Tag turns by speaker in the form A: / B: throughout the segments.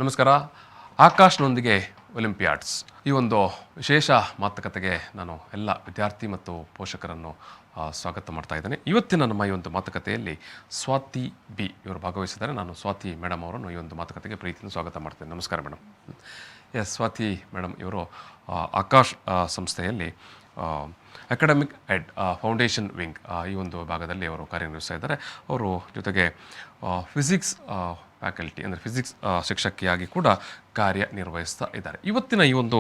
A: ನಮಸ್ಕಾರ. ಆಕಾಶ್ನೊಂದಿಗೆ ಒಲಿಂಪಿಯಾಡ್ಸ್ ಈ ಒಂದು ವಿಶೇಷ ಮಾತುಕತೆಗೆ ನಾನು ಎಲ್ಲ ವಿದ್ಯಾರ್ಥಿ ಮತ್ತು ಪೋಷಕರನ್ನು ಸ್ವಾಗತ ಮಾಡ್ತಾ ಇದ್ದೇನೆ. ಇವತ್ತಿನ ನಮ್ಮ ಈ ಒಂದು ಮಾತುಕತೆಯಲ್ಲಿ ಸ್ವಾತಿ ಬಿ ಇವರು ಭಾಗವಹಿಸಿದ್ದಾರೆ. ನಾನು ಸ್ವಾತಿ ಮೇಡಮ್ ಅವರನ್ನು ಈ ಒಂದು ಮಾತುಕತೆಗೆ ಪ್ರೀತಿಯಿಂದ ಸ್ವಾಗತ ಮಾಡ್ತೇನೆ. ನಮಸ್ಕಾರ ಮೇಡಮ್. ಸ್ವಾತಿ ಮೇಡಮ್ ಇವರು ಆಕಾಶ್ ಸಂಸ್ಥೆಯಲ್ಲಿ ಅಕಾಡೆಮಿಕ್ ಎಡ್ ಫೌಂಡೇಶನ್ ವಿಂಗ್ ಈ ಒಂದು ಭಾಗದಲ್ಲಿ ಅವರು ಕಾರ್ಯನಿರ್ವಹಿಸ್ತಾ ಇದ್ದಾರೆ. ಅವರು ಜೊತೆಗೆ ಫಿಸಿಕ್ಸ್ ಫ್ಯಾಕಲ್ಟಿ ಅಂದರೆ ಫಿಸಿಕ್ಸ್ ಶಿಕ್ಷಕಿಯಾಗಿ ಕೂಡ ಕಾರ್ಯನಿರ್ವಹಿಸ್ತಾ ಇದ್ದಾರೆ. ಇವತ್ತಿನ ಈ ಒಂದು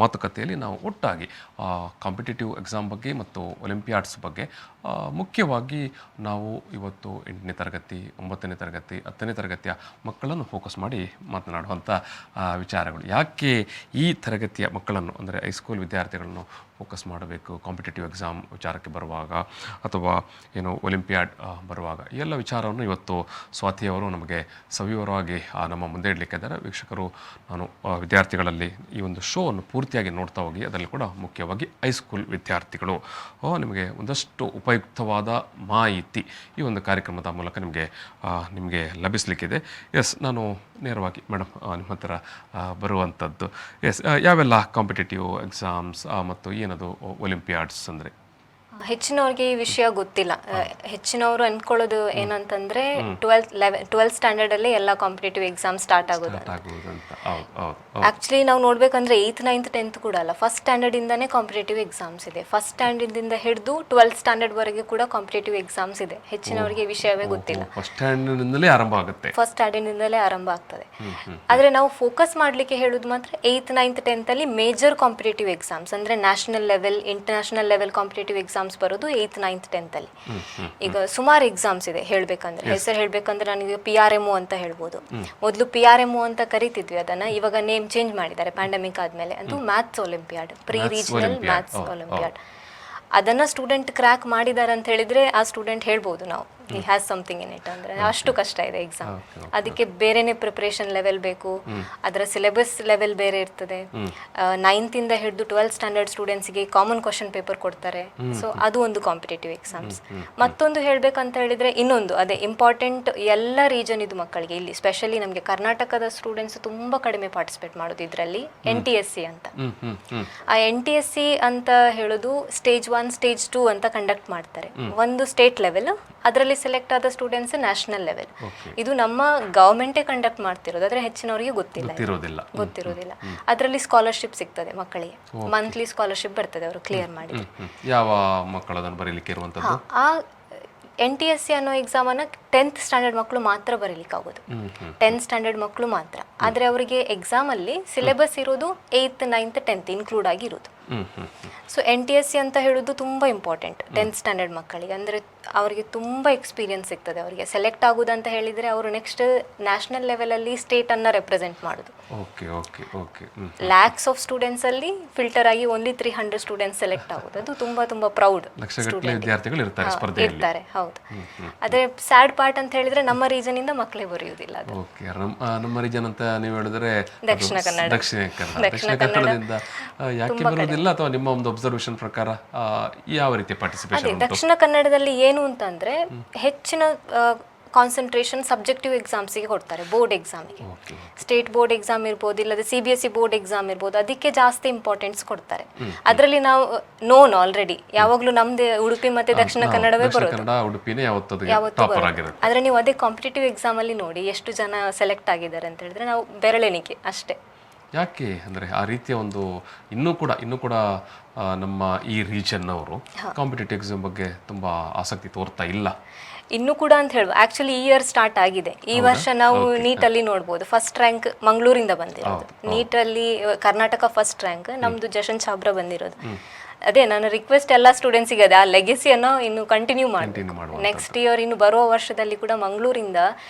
A: ಮಾತುಕತೆಯಲ್ಲಿ ನಾವು ಒಟ್ಟಾಗಿ ಕಾಂಪಿಟೇಟಿವ್ ಎಕ್ಸಾಮ್ ಬಗ್ಗೆ ಮತ್ತು ಒಲಿಂಪಿಯಾಡ್ಸ್ ಬಗ್ಗೆ ಮುಖ್ಯವಾಗಿ ನಾವು ಇವತ್ತು 8ನೇ ತರಗತಿ 9ನೇ ತರಗತಿ 10ನೇ ತರಗತಿಯ ಮಕ್ಕಳನ್ನು ಫೋಕಸ್ ಮಾಡಿ ಮಾತನಾಡುವಂಥ ವಿಚಾರಗಳು. ಯಾಕೆ ಈ ತರಗತಿಯ ಮಕ್ಕಳನ್ನು ಅಂದರೆ ಹೈಸ್ಕೂಲ್ ವಿದ್ಯಾರ್ಥಿಗಳನ್ನು ಫೋಕಸ್ ಮಾಡಬೇಕು ಕಾಂಪಿಟೇಟಿವ್ ಎಕ್ಸಾಮ್ ವಿಚಾರಕ್ಕೆ ಬರುವಾಗ ಅಥವಾ ಏನು ಒಲಿಂಪಿಯಾಡ್ ಬರುವಾಗ ಈ ಎಲ್ಲ ವಿಚಾರವನ್ನು ಇವತ್ತು ಸ್ವಾತಿಯವರು ನಮಗೆ ಸವಿವರವಾಗಿ ನಮ್ಮ ಮುಂದೆ ಇಡಲಿಕ್ಕಿದ್ದಾರೆ. ವೀಕ್ಷಕರು, ನಾನು ವಿದ್ಯಾರ್ಥಿಗಳಲ್ಲಿ ಈ ಒಂದು ಶೋವನ್ನು ಪೂರ್ತಿಯಾಗಿ ನೋಡ್ತಾ ಹೋಗಿ ಅದರಲ್ಲಿ ಕೂಡ ಮುಖ್ಯವಾಗಿ ಹೈಸ್ಕೂಲ್ ವಿದ್ಯಾರ್ಥಿಗಳು ನಿಮಗೆ ಒಂದಷ್ಟು ಉಪಯುಕ್ತವಾದ ಮಾಹಿತಿ ಈ ಒಂದು ಕಾರ್ಯಕ್ರಮದ ಮೂಲಕ ನಿಮಗೆ ಲಭಿಸಲಿಕ್ಕಿದೆ. ನಾನು ನೇರವಾಗಿ ಮೇಡಮ್ ನಿಮ್ಮ ಹತ್ರ ಬರುವಂಥದ್ದು ಯಾವೆಲ್ಲ ಕಾಂಪಿಟೇಟಿವ್ ಎಕ್ಸಾಮ್ಸ್ ಮತ್ತು ಏನದು ಒಲಿಂಪಿಯಾಡ್ಸ್ ಅಂದರೆ?
B: ಹೆಚ್ಚಿನವ್ರಿಗೆ ಈ ವಿಷಯ ಗೊತ್ತಿಲ್ಲ. ಹೆಚ್ಚಿನವರು ಅನ್ಕೊಳ್ಳೋದು ಏನಂತಂದ್ರೆ 12th ಸ್ಟ್ಯಾಂಡರ್ಡ್ ಅಲ್ಲೇ ಎಲ್ಲ ಕಾಂಪಿಟೇಟಿವ್ ಎಕ್ಸಾಮ್ ಸ್ಟಾರ್ಟ್ ಆಗೋದು. ಆಕ್ಚುಲಿ ನಾವು ನೋಡ್ಬೇಕಂದ್ರೆ 8th 9th 10th ಕೂಡ ಅಲ್ಲ, ಫಸ್ಟ್ ಸ್ಟ್ಯಾಂಡರ್ಡ್ ಇಂದಾನೇ ಕಾಂಪಿಟೇಟಿವ್ ಎಕ್ಸಾಮ್ಸ್ ಇದೆ. ಫಸ್ಟ್ ಸ್ಟ್ಯಾಂಡರ್ಡ್ ಇಂದ ಹಿಡಿದು 12th ಸ್ಟ್ಯಾಂಡರ್ಡ್ ವರೆಗೆ ಕೂಡ ಕಾಂಪಿಟೇಟಿವ್ ಎಕ್ಸಾಮ್ಸ್ ಇದೆ. ಹೆಚ್ಚಿನವರಿಗೆ ವಿಷಯವೇ ಗೊತ್ತಿಲ್ಲ.
A: ಫಸ್ಟ್ ಸ್ಟ್ಯಾಂಡರ್ಡ್ ಇಂದಲೇ
B: ಆರಂಭ ಆಗ್ತದೆ. ಆದ್ರೆ ನಾವು ಫೋಕಸ್ ಮಾಡ್ಲಿಕ್ಕೆ ಹೇಳುದು ಮಾತ್ರ 8th 9th 10th ಅಲ್ಲಿ ಮೇಜರ್ ಕಾಂಪಿಟೇಟಿವ್ ಎಕ್ಸಾಮ್ಸ್ ಅಂದ್ರೆ national level international level competitive exams ಬರೋದು 8th 9th 10th ಅಲ್ಲಿ. ಈಗ ಸುಮಾರು ಎಕ್ಸಾಮ್ಸ್ ಇದೆ ಹೇಳ್ಬೇಕಂದ್ರೆ, ಹೆಸರು ಹೇಳ್ಬೇಕಂದ್ರೆ ನನಗೆ PRMO ಅಂತ ಹೇಳ್ಬೋದು. ಮೊದಲು PRMO ಅಂತ ಕರಿತಿದ್ವಿ ಅದನ್ನ, ಇವಾಗ ನೇಮ್ ಚೇಂಜ್ ಮಾಡಿದ್ದಾರೆ ಪ್ಯಾಂಡಮಿಕ್ ಆದ್ಮೇಲೆ. ಅದು maths Olympiad, pre regional maths Olympiad. ಅದನ್ನ ಸ್ಟೂಡೆಂಟ್ ಕ್ರ್ಯಾಕ್ ಮಾಡಿದ್ದಾರೆ ಅಂತ ಹೇಳಿದ್ರೆ ಆ ಸ್ಟೂಡೆಂಟ್ ಹೇಳ್ಬೋದು ನಾವು he has something in it ಅಂದ್ರೆ ಅಷ್ಟು ಕಷ್ಟ ಇದೆ ಎಕ್ಸಾಮ್. ಅದಕ್ಕೆ ಬೇರೆನೆ ಪ್ರಿಪರೇಷನ್ ಲೆವೆಲ್ ಬೇಕು, ಅದರ ಸಿಲೆಬಸ್ ಲೆವೆಲ್ ಬೇರೆ ಇರ್ತದೆ. 9th ಇಂದ ಹಿಡಿದು 12th ಸ್ಟ್ಯಾಂಡರ್ಡ್ ಸ್ಟೂಡೆಂಟ್ಸ್ಗೆ ಕಾಮನ್ ಕ್ವಶನ್ ಪೇಪರ್ ಕೊಡ್ತಾರೆ. ಸೊ ಅದು ಒಂದು ಕಾಂಪಿಟೇಟಿವ್ ಎಕ್ಸಾಮ್ಸ್. ಮತ್ತೊಂದು ಹೇಳ್ಬೇಕಂತ ಹೇಳಿದ್ರೆ ಇನ್ನೊಂದು ಅದೇ ಇಂಪಾರ್ಟೆಂಟ್ ಎಲ್ಲ ರೀಜನ್ ಇದು ಮಕ್ಕಳಿಗೆ. ಇಲ್ಲಿ ಸ್ಪೆಷಲಿ ನಮಗೆ ಕರ್ನಾಟಕದ ಸ್ಟೂಡೆಂಟ್ಸ್ ತುಂಬಾ ಕಡಿಮೆ ಪಾರ್ಟಿಸಿಪೇಟ್ ಮಾಡೋದು ಇದರಲ್ಲಿ. NTSC ಅಂತ, ಆ NTSC ಅಂತ ಹೇಳೋದು ಸ್ಟೇಜ್ 1 ಸ್ಟೇಜ್ 2 ಅಂತ ಕಂಡಕ್ಟ್ ಮಾಡ್ತಾರೆ. ಒಂದು ಸ್ಟೇಟ್ ಲೆವೆಲ್, ಅದರಲ್ಲಿ ಸೆಲೆಕ್ಟ್ ಆದ ಸ್ಟೂಡೆಂಟ್ಸ್ ನ್ಯಾಷನಲ್ ಲೆವೆಲ್. ಇದು ನಮ್ಮ ಗವರ್ಮೆಂಟೇ ಕಂಡಕ್ಟ್ ಮಾಡ್ತಿರೋದು, ಆದ್ರೆ ಹೆಚ್ಚಿನವರಿಗೆ ಗೊತ್ತಿರೋದಿಲ್ಲ. ಅದರಲ್ಲಿ ಸ್ಕಾಲರ್ಶಿಪ್ ಸಿಗ್ತದೆ ಮಕ್ಕಳಿಗೆ, ಮಂತ್ಲಿ ಸ್ಕಾಲರ್ಶಿಪ್ ಬರ್ತದೆ ಅವರು ಕ್ಲಿಯರ್ ಮಾಡಿ.
A: ಯಾವ ಮಕ್ಕಳು ಅದನ್ನು ಬರೀಲಿಕ್ಕೆ ಇರುವಂತದ್ದು?
B: ಆ NTSC ಅನ್ನೋ ಎಕ್ಸಾಮ್ ಅನ್ನ 10th ಸ್ಟ್ಯಾಂಡರ್ಡ್ ಮಕ್ಕಳು ಮಾತ್ರ ಬರೀಲಿಕ್ಕಾಗೋದು. 10th ಸ್ಟ್ಯಾಂಡರ್ಡ್ ಮಕ್ಕಳು ಮಾತ್ರ. ಆದ್ರೆ ಅವರಿಗೆ ಎಕ್ಸಾಮ್ ಅಲ್ಲಿ ಸಿಲೆಬಸ್ ಇರೋದು 8th 9th 10th ಇನ್ಕ್ಲೂಡ್ ಆಗಿರೋದು. ಸೊ NTSC ಅಂತ ಹೇಳೋದು ತುಂಬಾ ಇಂಪಾರ್ಟೆಂಟ್ 10th ಸ್ಟ್ಯಾಂಡರ್ಡ್ ಮಕ್ಕಳಿಗೆ. ಅಂದ್ರೆ ಅವರಿಗೆ ತುಂಬಾ ಎಕ್ಸ್ಪೀರಿಯನ್ಸ್ ಸಿಗ್ತದೆ. ಅವರಿಗೆ ಸೆಲೆಕ್ಟ್ ಆಗುದು ಅಂತ ಹೇಳಿದ್ರೆ ಅವರು ನೆಕ್ಸ್ಟ್ ನ್ಯಾಷನಲ್ ಲೆವೆಲ್ ಅಲ್ಲಿ ಸ್ಟೇಟ್ ಅನ್ನ ರೆಪ್ರೆಸೆಂಟ್ ಮಾಡೋದು. ಲ್ಯಾಕ್ಸ್ ಆಫ್ ಸ್ಟೂಡೆಂಟ್ಸ್ ಅಲ್ಲಿ ಫಿಲ್ಟರ್ ಆಗಿ ಓನ್ಲಿ 300 ಸ್ಟೂಡೆಂಟ್ಸ್ ಸೆಲೆಕ್ಟ್ ಆಗೋದು. ಅದು ತುಂಬಾ ಪ್ರೌಡ್ ಇರ್ತಾರೆ. ಹೌದು. ಆದ್ರೆ ಸ್ಯಾಡ್ ಪಾರ್ಟ್ ಅಂತ ಹೇಳಿದ್ರೆ ನಮ್ಮ ರೀಜನ್ ಇಂದ ಮಕ್ಕಳೇ ಬರೆಯುವುದಿಲ್ಲ.
A: ನಮ್ಮ ರೀಜನ್ ಅಂತ ನೀವು ಹೇಳಿದ್ರೆ
B: ದಕ್ಷಿಣ ಕನ್ನಡ
A: ಯಾಕೆ ಬರುವುದಿಲ್ಲ, ಅಥವಾ ನಿಮ್ಮ ಒಂದು ಅಬ್ಸರ್ವೇಷನ್ ಪ್ರಕಾರ ಯಾವ ರೀತಿ ಪಾರ್ಟಿಸಿಪೇಷನ್?
B: ದಕ್ಷಿಣ ಕನ್ನಡದಲ್ಲಿ ಏನು ಅಂತಂದ್ರೆ ಹೆಚ್ಚಿನ ಕಾನ್ಸಂಟ್ರೇಷನ್ ಸಬ್ಜೆಕ್ಟಿವ್ ಎಕ್ಸಾಮ್ಸ್ಗೆ ಕೊಡ್ತಾರೆ. ಬೋರ್ಡ್ ಎಕ್ಸಾಮಿಗೆ, ಸ್ಟೇಟ್ ಬೋರ್ಡ್ ಎಕ್ಸಾಮ್ ಇರ್ಬೋದು, ಇಲ್ಲದೆ CBSE ಬೋರ್ಡ್ ಎಕ್ಸಾಮ್ ಇರ್ಬೋದು, ಅದಕ್ಕೆ ಜಾಸ್ತಿ ಇಂಪಾರ್ಟೆನ್ಸ್ ಕೊಡ್ತಾರೆ. ಅದರಲ್ಲಿ ನಾವು ನೋನ್ ಆಲ್ರೆಡಿ ಯಾವಾಗ್ಲೂ ನಮ್ದು ಉಡುಪಿ ಮತ್ತೆ ದಕ್ಷಿಣ ಕನ್ನಡವೇ ಬರೋದು. ಆದ್ರೆ ನೀವು ಅದೇ ಕಾಂಪಿಟೇಟಿವ್ ಎಕ್ಸಾಮ್ ಅಲ್ಲಿ ನೋಡಿ ಎಷ್ಟು ಜನ ಸೆಲೆಕ್ಟ್ ಆಗಿದ್ದಾರೆ ಅಂತ ಹೇಳಿದ್ರೆ ನಾವು ಬೆರಳೆಣಿಕೆ ಅಷ್ಟೇ.
A: ಯಾಕೆ ಅಂದರೆ ಆ ರೀತಿಯ ಒಂದು ಇನ್ನೂ ಕೂಡ ನಮ್ಮ ಈ ರೀಜನ್ ಅವರು ಕಾಂಪಿಟೇಟಿವ್ ಎಕ್ಸಾಮ್ ಬಗ್ಗೆ ತುಂಬಾ ಆಸಕ್ತಿ ತೋರ್ತಾ ಇಲ್ಲ
B: ಇನ್ನೂ ಕೂಡ ಅಂತ ಹೇಳುವ. ಆಕ್ಚುಲಿ ಈ ಇಯರ್ ಸ್ಟಾರ್ಟ್ ಆಗಿದೆ. ಈ ವರ್ಷ ನಾವು ನೀಟಲ್ಲಿ ನೋಡ್ಬೋದು ಫಸ್ಟ್ ರ್ಯಾಂಕ್ ಮಂಗಳೂರಿಂದ ಬಂದಿರೋದು. ನೀಟಲ್ಲಿ ಕರ್ನಾಟಕ ಫಸ್ಟ್ ರ್ಯಾಂಕ್, ನಮ್ದು ಜಶನ್ ಚಾಬ್ರಾ ಬಂದಿರೋದು. ಅದೇ ನನ್ನ ರಿಕ್ವೆಸ್ಟ್ ಎಲ್ಲ ಸ್ಟೂಡೆಂಟ್ಸಿಗೆ ಅದೇ ಆ ಲೆಗೆಸಿಯನ್ನು ಇನ್ನು ಕಂಟಿನ್ಯೂ ಮಾಡಿ ನೆಕ್ಸ್ಟ್ ಇಯರ್ ಇನ್ನು ಬರುವ ವರ್ಷದಲ್ಲಿ ಕೂಡ ಮಂಗಳೂರಿಂದ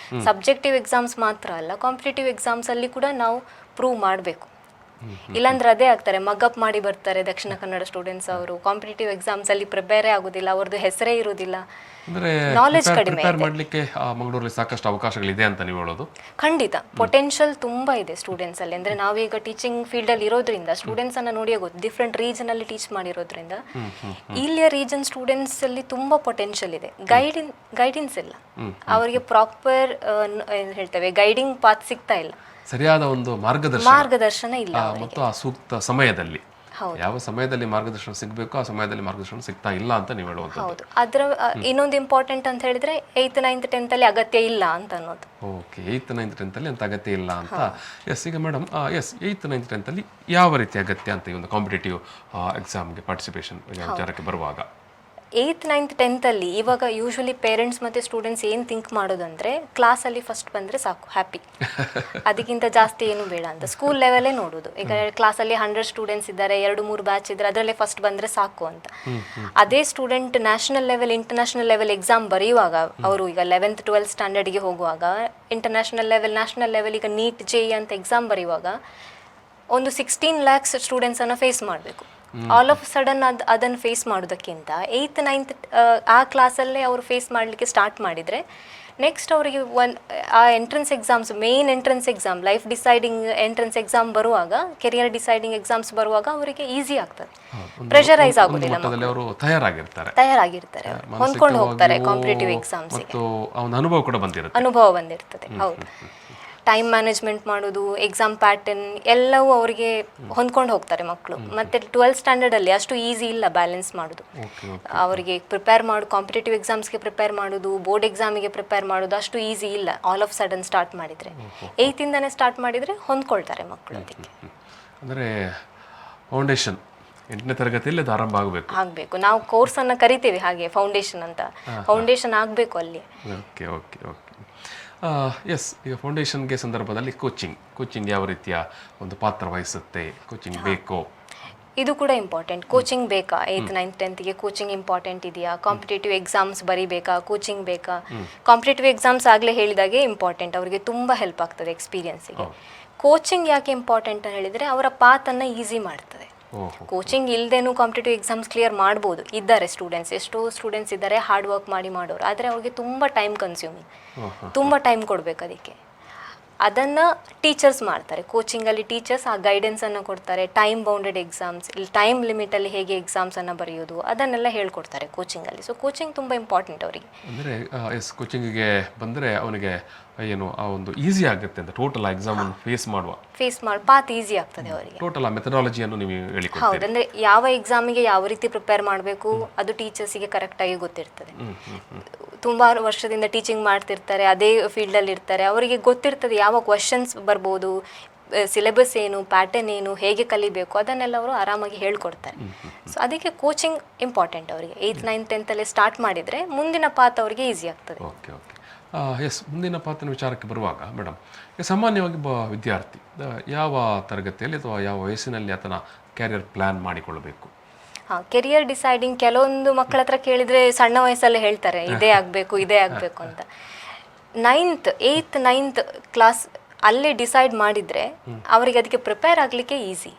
B: ಸಬ್ಜೆಕ್ಟಿವ್ ಎಕ್ಸಾಮ್ಸ್ ಮಾತ್ರ ಅಲ್ಲ ಕಾಂಪಿಟೇಟಿವ್ ಎಕ್ಸಾಮ್ಸ್ ಅಲ್ಲಿ ಕೂಡ ನಾವು ಪ್ರೂವ್ ಮಾಡಬೇಕು. ಇಲ್ಲಾಂದ್ರೆ ಅದೇ ಆಗ್ತಾರೆ, ಮಗಪ್ ಮಾಡಿ ಬರ್ತಾರೆ ದಕ್ಷಿಣ ಕನ್ನಡ ಸ್ಟೂಡೆಂಟ್ಸ್. ಅವರು ಕಾಂಪಿಟೇಟಿವ್ ಎಕ್ಸಾಮ್ಸ್ ಅಲ್ಲಿ ಪ್ರಿಪೇರೇ ಆಗೋದಿಲ್ಲ, ಅವ್ರದ್ದು ಹೆಸರೇ ಇರೋದಿಲ್ಲ, ನಾಲೆಜ್ ಕಡಿಮೆ.
A: ಮಾಡಲಿಕ್ಕೆ ಮಂಗಳೂರಲ್ಲಿ ಸಾಕಷ್ಟು ಅವಕಾಶಗಳಿದೆ ಅಂತ ನೀವು ಹೇಳೋದು?
B: ಖಂಡಿತ, ಪೊಟೆನ್ಷಿಯಲ್ ತುಂಬಾ ಇದೆ ಸ್ಟೂಡೆಂಟ್ಸ್ ಅಲ್ಲಿ. ಅಂದ್ರೆ ನಾವೀಗ ಟೀಚಿಂಗ್ ಫೀಲ್ಡ್ ಅಲ್ಲಿ ಇರೋದ್ರಿಂದ ಸ್ಟೂಡೆಂಟ್ಸ್ ಅನ್ನ ನೋಡಿ ಗೊತ್ತು, ಡಿಫ್ರೆಂಟ್ ರೀಜನ್ ಅಲ್ಲಿ ಟೀಚ್ ಮಾಡಿರೋದ್ರಿಂದ ಇಲ್ಲಿಯ ರೀಜನ್ ಸ್ಟೂಡೆಂಟ್ಸ್ ಅಲ್ಲಿ ತುಂಬಾ ಪೊಟೆನ್ಷಿಯಲ್ ಇದೆ. ಗೈಡೆನ್ಸ್ ಇಲ್ಲ ಅವರಿಗೆ, ಪ್ರಾಪರ್ ಹೇಳ್ತೇವೆ ಗೈಡಿಂಗ್ ಪಾತ್ ಸಿಗ್ತಾ ಇಲ್ಲ.
A: ಸರಿಯಾದ ಒಂದು
B: ಮಾರ್ಗದರ್ಶನ ಇಲ್ಲ.
A: ಮತ್ತು ಆ ಸೂಕ್ತ ಸಮಯದಲ್ಲಿ
B: ಹೌದು.
A: ಯಾವ ಸಮಯದಲ್ಲಿ ಮಾರ್ಗದರ್ಶನ ಸಿಗಬೇಕು ಆ ಸಮಯದಲ್ಲಿ ಮಾರ್ಗದರ್ಶನ ಸಿಗ್ತಾ ಇಲ್ಲ ಅಂತ ನೀವು ಹೇಳುವಂಥದ್ದು.
B: ಹೌದು. ಅದರ ಇನ್ನೊಂದು ಇಂಪಾರ್ಟೆಂಟ್ ಅಂತ ಹೇಳಿದ್ರೆ 8th 9th 10th ಅಲ್ಲಿ ಅಗತ್ಯ ಇಲ್ಲ ಅಂತ ಅನ್ನೋದು.
A: ಓಕೆ, 8th 9th 10th ಅಲ್ಲಿ ಅಂತ ಅಗತ್ಯ ಇಲ್ಲ ಅಂತ. ಎಸ್, ಈಗ ಮೇಡಮ್ 8th 9th 10th ಅಲ್ಲಿ ಯಾವ ರೀತಿ ಅಗತ್ಯ ಅಂತ ಈ ಒಂದು ಕಾಂಪಿಟೇಟಿವ್ ಎಕ್ಸಾಮ್ಗೆ ಪಾರ್ಟಿಸಿಪೇಷನ್ ವಿಚಾರಕ್ಕೆ ಬರುವಾಗ?
B: 8th 9th 10th ಅಲ್ಲಿ ಇವಾಗ ಯೂಶ್ವಲಿ ಪೇರೆಂಟ್ಸ್ ಮತ್ತು ಸ್ಟೂಡೆಂಟ್ಸ್ ಏನು ಥಿಂಕ್ ಮಾಡೋದಂದರೆ ಕ್ಲಾಸಲ್ಲಿ ಫಸ್ಟ್ ಬಂದರೆ ಸಾಕು, ಹ್ಯಾಪಿ, ಅದಕ್ಕಿಂತ ಜಾಸ್ತಿ ಏನು ಬೇಡ ಅಂತ ಸ್ಕೂಲ್ ಲೆವೆಲೇ ನೋಡೋದು. ಈಗ ಕ್ಲಾಸಲ್ಲಿ 100 ಸ್ಟೂಡೆಂಟ್ಸ್ ಇದ್ದಾರೆ, 2-3 ಬ್ಯಾಚ್ ಇದ್ದಾರೆ, ಅದರಲ್ಲೇ ಫಸ್ಟ್ ಬಂದರೆ ಸಾಕು ಅಂತ. ಅದೇ student national level international level exam ಬರೆಯುವಾಗ, ಅವರು ಈಗ 11th 12th ಸ್ಟ್ಯಾಂಡರ್ಡ್ಗೆ ಹೋಗುವಾಗ ಇಂಟರ್ನ್ಯಾಷನಲ್ ಲೆವೆಲ್ ನ್ಯಾಷನಲ್ ಲೆವೆಲ್ ಈಗ ನೀಟ್ JEE ಅಂತ ಎಕ್ಸಾಮ್ ಬರೆಯುವಾಗ ಒಂದು 16 lakhs ಸ್ಟೂಡೆಂಟ್ಸನ್ನು ಫೇಸ್ ಮಾಡಬೇಕು. ಆಲ್ ಆಫ್ ಸಡನ್ ಅದನ್ನು ಫೇಸ್ ಮಾಡೋದಕ್ಕಿಂತ 8th 9th ಆ ಕ್ಲಾಸಲ್ಲೇ ಅವರು ಫೇಸ್ ಮಾಡಲಿಕ್ಕೆ ಸ್ಟಾರ್ಟ್ ಮಾಡಿದರೆ ನೆಕ್ಸ್ಟ್ ಅವರಿಗೆ ಆ entrance exams, main entrance exam, life deciding entrance exam ಬರುವಾಗ, ಕೆರಿಯರ್ ಡಿಸೈಡಿಂಗ್ ಎಕ್ಸಾಮ್ಸ್ ಬರುವಾಗ ಅವರಿಗೆ ಈಸಿ ಆಗ್ತದೆ, ಪ್ರೆಷರೈಸ್ ಆಗೋದಿಲ್ಲ,
A: ಅವರು ತಯಾರಾಗಿರ್ತಾರೆ,
B: ಹೊಂದ್ಕೊಂಡು ಹೋಗ್ತಾರೆ ಕಾಂಪಿಟೇಟಿವ್ ಎಕ್ಸಾಮ್ಸ್ಗೆ. ಅನುಭವ ಬಂದಿರ್ತದೆ. ಹೌದು. ಟೈಮ್ ಮ್ಯಾನೇಜ್ಮೆಂಟ್ ಮಾಡೋದು, ಎಕ್ಸಾಮ್ ಪ್ಯಾಟರ್ನ್ ಎಲ್ಲವೂ ಅವರಿಗೆ ಹೊಂದ್ಕೊಂಡು ಹೋಗ್ತಾರೆ ಮಕ್ಕಳು. ಮತ್ತು 12th ಸ್ಟ್ಯಾಂಡರ್ಡಲ್ಲಿ ಅಷ್ಟು ಈಸಿ ಇಲ್ಲ ಬ್ಯಾಲೆನ್ಸ್ ಮಾಡೋದು. ಅವರಿಗೆ ಪ್ರಿಪೇರ್ ಕಾಂಪಿಟೇಟಿವ್ ಎಕ್ಸಾಮ್ಸ್ಗೆ ಪ್ರಿಪೇರ್ ಮಾಡೋದು, ಬೋರ್ಡ್ ಎಕ್ಸಾಮಿಗೆ ಪ್ರಿಪೇರ್ ಮಾಡೋದು ಅಷ್ಟು ಈಸಿ ಇಲ್ಲ ಆಲ್ ಆಫ್ ಸಡನ್ ಸ್ಟಾರ್ಟ್ ಮಾಡಿದರೆ. 8th ಇಂದನೇ ಸ್ಟಾರ್ಟ್ ಮಾಡಿದರೆ ಹೊಂದ್ಕೊಳ್ತಾರೆ ಮಕ್ಕಳು. ಅದಕ್ಕೆ
A: ಅಂದರೆ ಫೌಂಡೇಶನ್ 8ನೇ ತರಗತಿಯಲ್ಲಿ ಅದು ಆರಂಭ ಆಗಬೇಕು.
B: ನಾವು ಕೋರ್ಸನ್ನು ಕರಿತೀವಿ ಹಾಗೆ ಫೌಂಡೇಶನ್ ಅಂತ. ಫೌಂಡೇಶನ್ ಆಗಬೇಕು ಅಲ್ಲಿ.
A: ಓಕೆ ಓಕೆ ಓಕೆ ಎಸ್, ಈಗ ಫೌಂಡೇಶನ್ಗೆ ಸಂದರ್ಭದಲ್ಲಿ ಕೋಚಿಂಗ್ ಯಾವ ರೀತಿಯ ಒಂದು ಪಾತ್ರ ವಹಿಸುತ್ತೆ? ಕೋಚಿಂಗ್ ಬೇಕೋ?
B: ಇದು ಕೂಡ ಇಂಪಾರ್ಟೆಂಟ್. ಕೋಚಿಂಗ್ ಬೇಕಾ? 8th 9th 10thಗೆ ಕೋಚಿಂಗ್ ಇಂಪಾರ್ಟೆಂಟ್ ಇದೆಯಾ? ಕಾಂಪಿಟೇಟಿವ್ ಎಕ್ಸಾಮ್ಸ್ ಬರೀಬೇಕಾ? ಕೋಚಿಂಗ್ ಬೇಕಾ? ಕಾಂಪಿಟೇಟಿವ್ ಎಕ್ಸಾಮ್ಸ್ ಆಗಲೇ ಹೇಳಿದಾಗೆ ಇಂಪಾರ್ಟೆಂಟ್, ಅವರಿಗೆ ತುಂಬ ಹೆಲ್ಪ್ ಆಗ್ತದೆ ಎಕ್ಸ್ಪೀರಿಯನ್ಸಿಗೆ. ಕೋಚಿಂಗ್ ಯಾಕೆ ಇಂಪಾರ್ಟೆಂಟ್ ಅಂತ ಹೇಳಿದರೆ ಅವರ ಪಾತನ್ನು ಈಸಿ ಮಾಡ್ತದೆ. ಕೋಚಿಂಗ್ ಇಲ್ಲದೇನೂ ಕಾಂಪಿಟೇಟಿವ್ ಎಕ್ಸಾಮ್ಸ್ ಕ್ಲಿಯರ್ ಮಾಡ್ಬೋದು. ಇದ್ದಾರೆ ಸ್ಟೂಡೆಂಟ್ಸ್, ಎಷ್ಟೋ ಸ್ಟೂಡೆಂಟ್ಸ್ ಇದ್ದಾರೆ ಹಾರ್ಡ್ ವರ್ಕ್ ಮಾಡೋರು, ಆದರೆ ಅವ್ರಿಗೆ ತುಂಬ ಟೈಮ್ ಕನ್ಸ್ಯೂಮಿಂಗ್, ತುಂಬ ಟೈಮ್ ಕೊಡಬೇಕು ಅದಕ್ಕೆ. ಅದನ್ನು ಟೀಚರ್ಸ್ ಮಾಡ್ತಾರೆ. ಕೋಚಿಂಗಲ್ಲಿ ಟೀಚರ್ಸ್ ಆ ಗೈಡೆನ್ಸನ್ನು ಕೊಡ್ತಾರೆ. ಟೈಮ್ ಬೌಂಡೆಡ್ ಎಕ್ಸಾಮ್ಸ್, ಇಲ್ಲಿ ಟೈಮ್ ಲಿಮಿಟಲ್ಲಿ ಹೇಗೆ ಎಕ್ಸಾಮ್ಸನ್ನು ಬರೆಯೋದು ಅದನ್ನೆಲ್ಲ ಹೇಳ್ಕೊಡ್ತಾರೆ ಕೋಚಿಂಗಲ್ಲಿ. ಸೊ ಕೋಚಿಂಗ್ ತುಂಬ ಇಂಪಾರ್ಟೆಂಟ್ ಅವರಿಗೆ.
A: ಅಂದರೆ ಕೋಚಿಂಗಿಗೆ ಬಂದರೆ ಅವನಿಗೆ ಏನು ಆ ಒಂದು ಈಸಿ ಆಗುತ್ತೆ ಅಂತ, ಟೋಟಲ್ ಎಕ್ಸಾಮನ್ನು ಫೇಸ್
B: ಪಾತ್ ಈಸಿ ಆಗ್ತದೆ ಅವರಿಗೆ.
A: ಟೋಟಲ್ ಮೆಥಡಾಲಜಿಯನ್ನು ನೀವು ಹೇಳಿಕೊಡ್ತೀರಿ.
B: ಹೌದು, ಅಂದರೆ ಯಾವ ಎಕ್ಸಾಮಿಗೆ ಯಾವ ರೀತಿ ಪ್ರಿಪೇರ್ ಮಾಡಬೇಕು ಅದು ಟೀಚರ್ಸಿಗೆ ಕರೆಕ್ಟಾಗಿ ಗೊತ್ತಿರ್ತದೆ. ತುಂಬ ವರ್ಷದಿಂದ ಟೀಚಿಂಗ್ ಮಾಡ್ತಿರ್ತಾರೆ, ಅದೇ ಫೀಲ್ಡಲ್ಲಿ ಇರ್ತಾರೆ, ಅವರಿಗೆ ಗೊತ್ತಿರ್ತದೆ ಯಾವ ಕ್ವಶನ್ಸ್ ಬರ್ಬೋದು, ಸಿಲೆಬಸ್ ಏನು, ಪ್ಯಾಟರ್ನ್ ಏನು, ಹೇಗೆ ಕಲಿಬೇಕು ಅದನ್ನೆಲ್ಲ ಅವರು ಆರಾಮಾಗಿ ಹೇಳ್ಕೊಡ್ತಾರೆ. ಸೊ ಅದಕ್ಕೆ ಕೋಚಿಂಗ್ ಇಂಪಾರ್ಟೆಂಟ್ ಅವರಿಗೆ. 8th 9th 10thಲ್ಲೇ ಸ್ಟಾರ್ಟ್ ಮಾಡಿದರೆ ಮುಂದಿನ ಪಾತ್ ಅವರಿಗೆ ಈಸಿ ಆಗ್ತದೆ.
A: ಓಕೆ ಓಕೆ ಎಸ್, ಮುಂದಿನ ಪಾತ್ರ ವಿಚಾರಕ್ಕೆ ಬರುವಾಗ ಮೇಡಮ್, ಸಾಮಾನ್ಯವಾಗಿ ವಿದ್ಯಾರ್ಥಿ ಯಾವ ತರಗತಿಯಲ್ಲಿ ಅಥವಾ ಯಾವ ವಯಸ್ಸಿನಲ್ಲಿ ಆತನ ಕ್ಯಾರಿಯರ್ ಪ್ಲ್ಯಾನ್ ಮಾಡಿಕೊಳ್ಳಬೇಕು?
B: ಕೆರಿಯರ್ ಡಿಸೈಡಿಂಗ್ ಕೆಲವೊಂದು ಮಕ್ಕಳ ಹತ್ರ ಕೇಳಿದರೆ ಸಣ್ಣ ವಯಸ್ಸಲ್ಲೇ ಹೇಳ್ತಾರೆ ಇದೇ ಆಗಬೇಕು ಅಂತ. 8th 9th ಕ್ಲಾಸ್ ಅಲ್ಲೇ ಡಿಸೈಡ್ ಮಾಡಿದರೆ ಅವರಿಗೆ ಅದಕ್ಕೆ ಪ್ರಿಪೇರ್ ಆಗಲಿಕ್ಕೆ ಈಸಿ,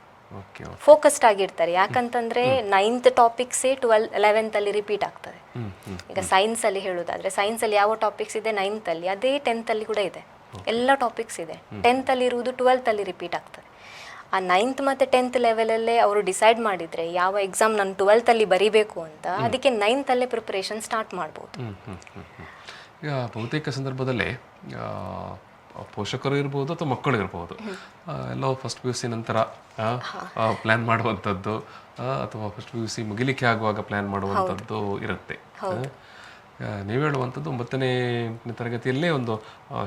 B: ಫೋಕಸ್ಡ್ ಆಗಿರ್ತಾರೆ. ಯಾಕಂತಂದರೆ 9th ಟಾಪಿಕ್ಸೇ 11th ಅಲ್ಲಿ ರಿಪೀಟ್ ಆಗ್ತದೆ. ಈಗ ಸೈನ್ಸಲ್ಲಿ ಹೇಳೋದಾದರೆ ಸೈನ್ಸಲ್ಲಿ ಯಾವ ಟಾಪಿಕ್ಸ್ ಇದೆ 9th ಅಲ್ಲಿ, ಅದೇ 10th ಅಲ್ಲಿ ಕೂಡ ಇದೆ, ಎಲ್ಲ ಟಾಪಿಕ್ಸ್ ಇದೆ. 10th ಅಲ್ಲಿ ಇರುವುದು 12th ಅಲ್ಲಿ ರಿಪೀಟ್ ಆಗ್ತದೆ. ಆ 9th ಮತ್ತು 10th ಲೆವೆಲಲ್ಲೇ ಅವರು ಡಿಸೈಡ್ ಮಾಡಿದರೆ ಯಾವ ಎಕ್ಸಾಮ್ ನಾನು 12th ಅಲ್ಲಿ ಬರೀಬೇಕು ಅಂತ, ಅದಕ್ಕೆ 9th ಅಲ್ಲೇ ಪ್ರಿಪರೇಷನ್ ಸ್ಟಾರ್ಟ್ ಮಾಡ್ಬೋದು.
A: ಈಗ ಬಹುತೇಕ ಸಂದರ್ಭದಲ್ಲಿ ಪೋಷಕರು ಇರ್ಬೋದು ಅಥವಾ ಮಕ್ಕಳು ಇರ್ಬೋದು, ಎಲ್ಲೋ ಫಸ್ಟ್ PUC ನಂತರ ಪ್ಲ್ಯಾನ್ ಮಾಡುವಂಥದ್ದು ಅಥವಾ ಫಸ್ಟ್ PUC ಮುಗಿಲಿಕ್ಕೆ ಆಗುವಾಗ ಪ್ಲ್ಯಾನ್ ಮಾಡುವಂಥದ್ದು ಇರುತ್ತೆ. ನೀವು ಹೇಳುವಂಥದ್ದು 9ನೇ ತರಗತಿಯಲ್ಲೇ ಒಂದು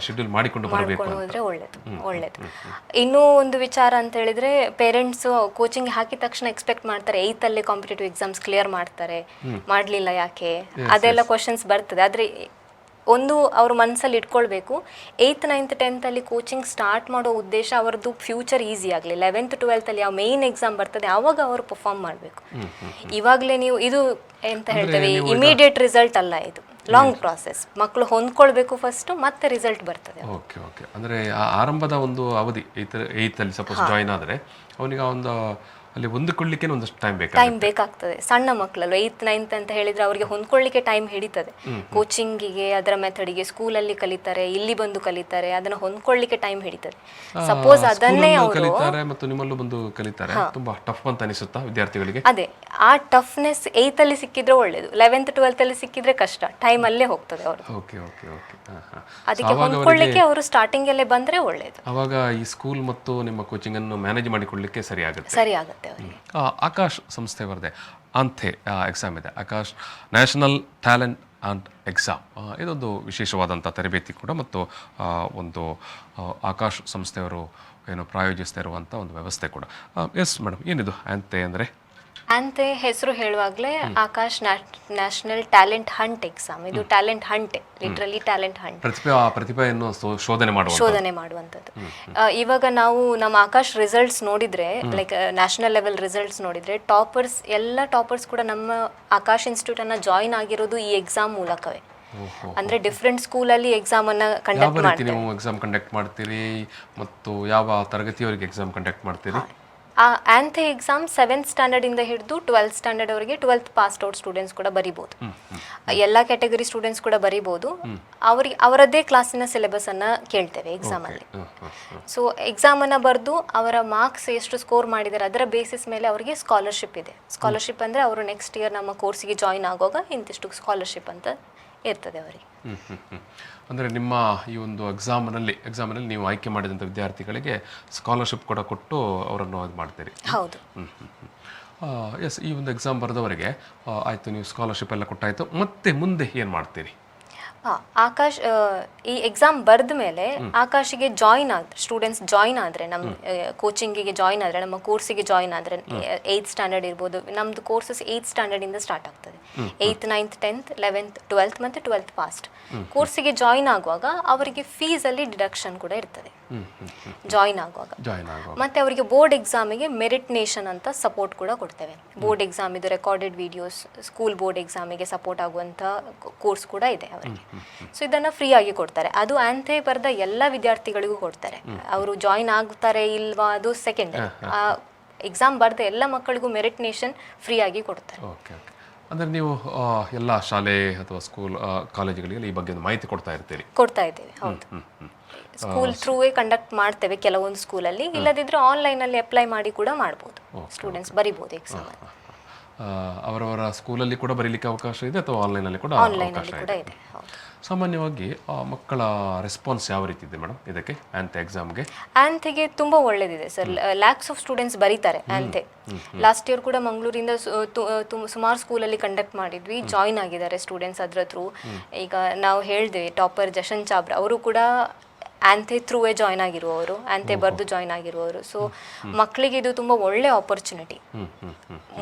A: ಶೆಡ್ಯೂಲ್ ಮಾಡಿಕೊಂಡು ಬರಬೇಕು
B: ಹೋದರೆ ಒಳ್ಳೇದು. ಇನ್ನೂ ಒಂದು ವಿಚಾರ ಅಂತ ಹೇಳಿದ್ರೆ, ಪೇರೆಂಟ್ಸು ಕೋಚಿಂಗ್ ಹಾಕಿದ ತಕ್ಷಣ ಎಕ್ಸ್ಪೆಕ್ಟ್ ಮಾಡ್ತಾರೆ 8th ಅಲ್ಲೇ ಕಾಂಪಿಟೇಟಿವ್ ಎಕ್ಸಾಮ್ಸ್ ಕ್ಲಿಯರ್ ಮಾಡ್ತಾರೆ, ಮಾಡಲಿಲ್ಲ ಯಾಕೆ, ಅದೆಲ್ಲ ಕ್ವಶನ್ಸ್ ಬರ್ತದೆ. ಆದರೆ ಒಂದು ಅವ್ರ ಮನಸ್ಸಲ್ಲಿ ಇಟ್ಕೊಳ್ಬೇಕು, 8th 9th 10th ಅಲ್ಲಿ ಕೋಚಿಂಗ್ ಸ್ಟಾರ್ಟ್ ಮಾಡೋ ಉದ್ದೇಶ ಅವರದ್ದು ಫ್ಯೂಚರ್ ಈಸಿ ಆಗಲಿ. 11th 12th ಅಲ್ಲಿ ಯಾವ ಮೇನ್ ಎಕ್ಸಾಮ್ ಬರ್ತದೆ ಆವಾಗ ಅವರು ಪರ್ಫಾರ್ಮ್ ಮಾಡಬೇಕು. ಇವಾಗಲೇ ನೀವು ಇದು ಎಂತ ಹೇಳ್ತೇವೆ, ಇಮಿಡಿಯೇಟ್ ರಿಸಲ್ಟ್ ಅಲ್ಲ, ಇದು ಲಾಂಗ್ ಪ್ರಾಸೆಸ್. ಮಕ್ಕಳು ಹೊಂದ್ಕೊಳ್ಬೇಕು ಫಸ್ಟ್, ಮತ್ತೆ ರಿಸಲ್ಟ್ ಬರ್ತದೆ.
A: ಓಕೆ ಓಕೆ ಅಂದರೆ ಆರಂಭದ ಒಂದು ಅವಧಿ 8th ಅಲ್ಲಿ ಸಪೋಸ್ ಜಾಯಿನ್ ಆದರೆ ಅವನಿಗೆ ಒಂದು ಅಲ್ಲಿ ಹೊಂದಿಕೊಳ್ಳಿಕ್ಕೆ ಒಂದಷ್ಟು ಟೈಮ್ ಬೇಕಾಗುತ್ತೆ.
B: ಟೈಮ್ ಬೇಕಾಗ್ತದೆ. ಸಣ್ಣ ಮಕ್ಕಳಲ್ಲ, 8th 9th ಅಂತ ಹೇಳಿದ್ರೆ ಅವರಿಗೆ ಹೊಂದ್ಕೊಳ್ಳಿಕ್ಕೆ ಟೈಮ್ ಹಿಡಿತದೆ. ಕೋಚಿಂಗಿಗೆ, ಅದರ ಮೆಥಡಿಗೆ, ಸ್ಕೂಲಲ್ಲಿ ಕಲಿತಾರೆ, ಇಲ್ಲಿ ಬಂದು ಕಲಿತಾರೆ, ಅದನ್ನ ಹೊಂದ್ಕೊಳ್ಳಿಕ್ಕೆ ಟೈಮ್ ಹಿಡಿತದೆ. ಸಪೋಸ್ ಅದನ್ನೇ ಅವರು
A: ಕಲಿತಾರೆ ಮತ್ತು ನಿಮ್ಮಲ್ಲೂ ಬಂದು ಕಲಿತಾರೆ, ತುಂಬಾ ಟಫ್ ಅಂತ ಅನಿಸುತ್ತಾ ವಿದ್ಯಾರ್ಥಿಗಳಿಗೆ?
B: ಅದೇ, ಆ ಟಫ್ನೆಸ್ 8th ಅಲ್ಲಿ ಸಿಕ್ಕಿದ್ರೆ ಒಳ್ಳೇದು, 11th 12th ಅಲ್ಲಿ ಸಿಕ್ಕಿದ್ರೆ ಕಷ್ಟ, ಟೈಮ್ ಅಲ್ಲೇ ಹೋಗ್ತದೆ ಅವರು.
A: Okay okay okay.
B: ಅದಕ್ಕೆ ಹೊಂದ್ಕೊಳ್ಳಿಕ್ಕೆ ಅವರು ಸ್ಟಾರ್ಟಿಂಗ್ ಅಲ್ಲೇ ಬಂದ್ರೆ ಒಳ್ಳೇದು.
A: ಅವಾಗ ಈ ಸ್ಕೂಲ್ ಮತ್ತು ನಿಮ್ಮ ಕೋಚಿಂಗ್ ಅನ್ನು ಮ್ಯಾನೇಜ್ ಮಾಡಿಕೊಳ್ಳಿಕ್ಕೆ ಸರಿ ಆಗುತ್ತೆ.
B: ಅವರಿಗೆ.
A: ಆಕಾಶ್ ಸಂಸ್ಥೆಯವರದೇ ಅಂಥೆ ಎಕ್ಸಾಮ್ ಇದೆ, Akash national talent and exam. ಇದೊಂದು ವಿಶೇಷವಾದಂಥ ತರಬೇತಿ ಕೂಡ, ಮತ್ತು ಒಂದು ಆಕಾಶ್ ಸಂಸ್ಥೆಯವರು ಏನು ಪ್ರಾಯೋಜಿಸ್ತಾ ಇರುವಂಥ ಒಂದು ವ್ಯವಸ್ಥೆ ಕೂಡ. ಎಸ್ ಮೇಡಮ್, ಏನಿದು ಅಂತೆ ಅಂದರೆ?
B: ಅಂತೆ ಹೆಸರು ಹೇಳುವಾಗಲೇ Aakash national talent hunt exam. ಇದು talent hunt, literally talent hunt,
A: ಪ್ರತಿಭೆಯನ್ನು ಶೋಧನೆ
B: ಮಾಡುವಂಥದ್ದು. ಇವಾಗ ನಾವು ನಮ್ಮ ಆಕಾಶ್ ರಿಸಲ್ಟ್ಸ್ ನೋಡಿದ್ರೆ, ಲೈಕ್ ನ್ಯಾಷನಲ್ ಲೆವೆಲ್ ರಿಸಲ್ಟ್ಸ್ ನೋಡಿದ್ರೆ, ಎಲ್ಲ ಟಾಪರ್ಸ್ ಕೂಡ ನಮ್ಮ ಆಕಾಶ್ ಇನ್ಸ್ಟಿಟ್ಯೂಟ್ ಅನ್ನ ಜಾಯಿನ್ ಆಗಿರೋದು ಈ ಎಕ್ಸಾಮ್ ಮೂಲಕವೇ. ಅಂದ್ರೆ ಡಿಫ್ರೆಂಟ್ ಸ್ಕೂಲಲ್ಲಿ ಎಕ್ಸಾಮ್ ಅನ್ನ
A: ಕಂಡಕ್ಟ್ ಮಾಡ್ತೀರಿ ಮತ್ತು ಯಾವ ತರಗತಿಯವರಿಗೆ ಎಕ್ಸಾಮ್ ಕಂಡಕ್ಟ್ ಮಾಡ್ತೀರಿ?
B: ಆಂಥೆ ಎಕ್ಸಾಮ್ 7th ಸ್ಟ್ಯಾಂಡರ್ಡ್ ಇಂದ ಹಿಡಿದು 12th ಸ್ಟ್ಯಾಂಡರ್ಡ್ ಅವರಿಗೆ 12th ಪಾಸ್ ಔಟ್ ಸ್ಟೂಡೆಂಟ್ಸ್ ಕೂಡ ಬರೀಬಹುದು. ಎಲ್ಲ ಕ್ಯಾಟಗರಿ ಸ್ಟೂಡೆಂಟ್ಸ್ ಕೂಡ ಬರೀಬಹುದು. ಅವರದ್ದೇ ಕ್ಲಾಸಿನ ಸಿಲೆಬಸ್ ಅನ್ನ ಕೇಳ್ತೇವೆ ಎಕ್ಸಾಮ್ ಅಲ್ಲಿ. ಸೊ ಎಕ್ಸಾಮ್ ಅನ್ನ ಬರೆದು ಅವರ ಮಾರ್ಕ್ಸ್ ಎಷ್ಟು ಸ್ಕೋರ್ ಮಾಡಿದ್ದಾರೆ ಅದರ ಬೇಸಿಸ್ ಮೇಲೆ ಅವರಿಗೆ ಸ್ಕಾಲರ್ಶಿಪ್ ಇದೆ. ಸ್ಕಾಲರ್ಶಿಪ್ ಅಂದ್ರೆ ಅವರು ನೆಕ್ಸ್ಟ್ ಇಯರ್ ನಮ್ಮ ಕೋರ್ಸಿಗೆ ಜಾಯಿನ್ ಆಗುವಾಗ ಇಂತಿಷ್ಟು ಸ್ಕಾಲರ್ಶಿಪ್ ಅಂತ ಇರ್ತದೆ ಅವರಿಗೆ.
A: ಅಂದರೆ ನಿಮ್ಮ ಈ ಒಂದು ಎಕ್ಸಾಮ್ನಲ್ಲಿ ನೀವು ಆಯ್ಕೆ ಮಾಡಿದಂಥ ವಿದ್ಯಾರ್ಥಿಗಳಿಗೆ ಸ್ಕಾಲರ್ಶಿಪ್ ಕೂಡ ಕೊಟ್ಟು ಅವರನ್ನು ಇದು ಮಾಡ್ತೀರಿ?
B: ಹೌದು.
A: ಎಸ್, ಈ ಒಂದು ಎಕ್ಸಾಮ್ ಬರೆದವರಿಗೆ ಆಯಿತು, ನೀವು ಸ್ಕಾಲರ್ಶಿಪ್ ಎಲ್ಲ ಕೊಟ್ಟಾಯಿತು, ಮತ್ತೆ ಮುಂದೆ ಏನು ಮಾಡ್ತೀರಿ?
B: ಆಕಾಶ್ ಈ ಎಕ್ಸಾಮ್ ಬರೆದ ಮೇಲೆ ಆಕಾಶಿಗೆ ಸ್ಟೂಡೆಂಟ್ಸ್ ಜಾಯಿನ್ ಆದರೆ, ನಮ್ಮ ಕೋಚಿಂಗಿಗೆ ಜಾಯಿನ್ ಆದರೆ, ನಮ್ಮ ಕೋರ್ಸಿಗೆ ಜಾಯಿನ್ ಆದರೆ, 8th ಸ್ಟ್ಯಾಂಡರ್ಡ್ ಇರ್ಬೋದು, ನಮ್ಮದು ಕೋರ್ಸಸ್ 8th ಸ್ಟ್ಯಾಂಡರ್ಡ್ ಇಂದ ಸ್ಟಾರ್ಟ್ ಆಗ್ತದೆ. 8th 9th 10th 11th 12th ಮತ್ತು 12th ಪಾಸ್ಟ್ ಕೋರ್ಸಿಗೆ ಜಾಯಿನ್ ಆಗುವಾಗ ಅವರಿಗೆ ಫೀಸಲ್ಲಿ ಡಿಡಕ್ಷನ್ ಕೂಡ ಇರ್ತದೆ ಜಾಯಿನ್ ಆಗುವಾಗ. ಮತ್ತೆ ಅವರಿಗೆ ಬೋರ್ಡ್ ಎಕ್ಸಾಮಿಗೆ ಮೆರಿಟ್ ನೇಷನ್ ಅಂತ ಸಪೋರ್ಟ್ ಕೂಡ ಕೊಡ್ತೇವೆ. ಬೋರ್ಡ್ ಎಕ್ಸಾಮ್ ಇದು ರೆಕಾರ್ಡೆಡ್ ವಿಡಿಯೋಸ್, ಸ್ಕೂಲ್ ಬೋರ್ಡ್ ಎಕ್ಸಾಮಿಗೆ ಸಪೋರ್ಟ್ ಆಗುವಂಥ ಕೋರ್ಸ್ ಕೂಡ ಇದೆ ಅವರಿಗೆ. ಸೊ ಇದನ್ನು ಫ್ರೀ ಆಗಿ ಕೊಡ್ತಾರೆ. ಅದು ಆಂಥೆ ಬರೆದ ಎಲ್ಲ ವಿದ್ಯಾರ್ಥಿಗಳಿಗೂ ಕೊಡ್ತಾರೆ. ಅವರು ಜಾಯಿನ್ ಆಗ್ತಾರೆ ಇಲ್ವಾ ಅದು ಸೆಕೆಂಡ್. ಎಕ್ಸಾಮ್ ಬರೆದ ಎಲ್ಲ ಮಕ್ಕಳಿಗೂ ಮೆರಿಟ್ ನೇಷನ್ ಫ್ರೀ ಆಗಿ ಕೊಡ್ತಾರೆ.
A: ಅಂದರೆ ನೀವು ಎಲ್ಲ ಶಾಲೆ ಅಥವಾ ಸ್ಕೂಲ್ ಕಾಲೇಜುಗಳಿಗೆ ಈ ಬಗ್ಗೆ ಮಾಹಿತಿ ಕೊಡ್ತಾ
B: ಇದ್ದೇವೆ. ಹೌದು, ಸ್ಕೂಲ್ ಥ್ರೂವೇ ಕಂಡಕ್ಟ್ ಮಾಡ್ತೇವೆ ಕೆಲವೊಂದು ಸ್ಕೂಲಲ್ಲಿ. ಇಲ್ಲದಿದ್ರೆ ಆನ್ಲೈನಲ್ಲಿ ಅಪ್ಲೈ ಮಾಡಿ ಕೂಡ ಮಾಡ್ಬೋದು, ಸ್ಟೂಡೆಂಟ್ಸ್ ಬರಿಬೋದು ಎಕ್ಸಾಮ್.
A: ಅವರವರ ಸ್ಕೂಲಲ್ಲಿ ಕೂಡ ಬರೀಲಿಕ್ಕೆ ಅವಕಾಶ ಇದೆ ಅಥವಾ ಆನ್ಲೈನಲ್ಲಿ ಕೂಡ ಅವಕಾಶ ಇದೆ? ಸಾಮಾನ್ಯವಾಗಿ ಮಕ್ಕಳ ರೆಸ್ಪಾನ್ಸ್ ಯಾವ ರೀತಿ ಇದೆ ಮೇಡಮ್ ಇದಕ್ಕೆ, ಆಂಥೆ ಎಕ್ಸಾಮ್ಗೆ?
B: ಆಂಥೆಗೆ ತುಂಬ ಒಳ್ಳೆದಿದೆ ಸರ್. ಲ್ಯಾಕ್ಸ್ ಆಫ್ ಸ್ಟೂಡೆಂಟ್ಸ್ ಬರೀತಾರೆ ಆಂಥೆ. ಲಾಸ್ಟ್ ಇಯರ್ ಕೂಡ ಮಂಗಳೂರಿಂದ ಸುಮಾರು ಸ್ಕೂಲಲ್ಲಿ ಕಂಡಕ್ಟ್ ಮಾಡಿದ್ವಿ, ಜಾಯಿನ್ ಆಗಿದ್ದಾರೆ ಸ್ಟೂಡೆಂಟ್ಸ್ ಅದರ ಥ್ರೂ. ಈಗ ನಾವು ಹೇಳಿದ್ವಿ ಟಾಪರ್ ಜಶನ್ ಚಾಬ್ರಾ, ಅವರು ಕೂಡ ಆಂಥೆ ಥ್ರೂವೇ ಜಾಯ್ನ್ ಆಗಿರುವವರು, ಆಂಥೆ ಬರೆದು ಜಾಯ್ನ್ ಆಗಿರುವವರು. ಸೊ ಮಕ್ಕಳಿಗೆ ಇದು ತುಂಬ ಒಳ್ಳೆ ಆಪರ್ಚುನಿಟಿ.